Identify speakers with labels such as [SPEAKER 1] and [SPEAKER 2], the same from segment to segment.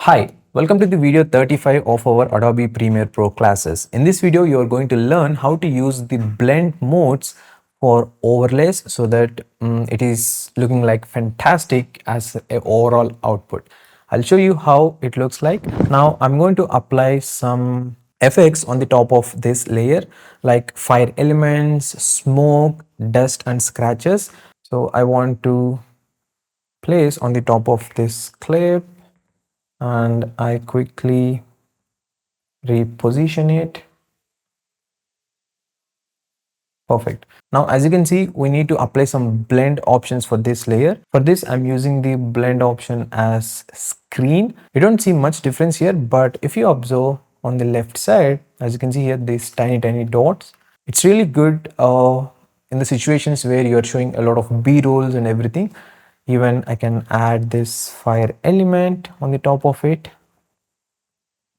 [SPEAKER 1] Hi, welcome to the video 35 of our Adobe Premiere Pro classes. In this video, you are going to learn how to use the blend modes for overlays so that it is looking like fantastic as a overall output. I'll show you how it looks like. Now I'm going to apply some effects on the top of this layer like fire elements, smoke, dust and scratches. So I want to place on the top of this clip and I quickly reposition it. Perfect. Now as you can see, we need to apply some blend options for this layer. For this I'm using the blend option as screen. You don't see much difference here, but if you observe on the left side, as you can see here, these tiny dots, it's really good in the situations where you are showing a lot of b-rolls and everything. Even I can add this fire element on the top of it.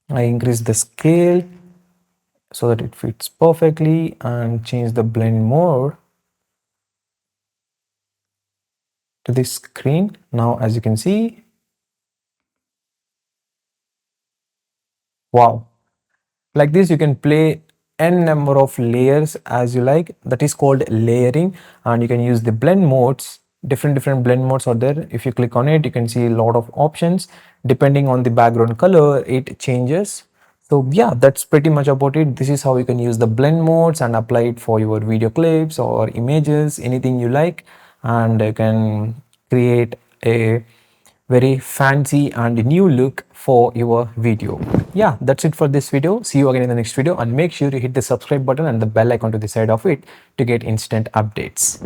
[SPEAKER 1] I increase the scale so that it fits perfectly and change the blend mode to this screen. Now as you can see, wow, like this you can play n number of layers as you like. That is called layering, and you can use the blend modes. Different blend modes are there. If you click on it, you can see a lot of options. Depending on the background color, it changes. So yeah, that's pretty much about it. This is how you can use the blend modes and apply it for your video clips or images, anything you like, and you can create a very fancy and new look for your video. Yeah, that's it for this video. See you again in the next video, and make sure you hit the subscribe button and the bell icon to the side of it to get instant updates.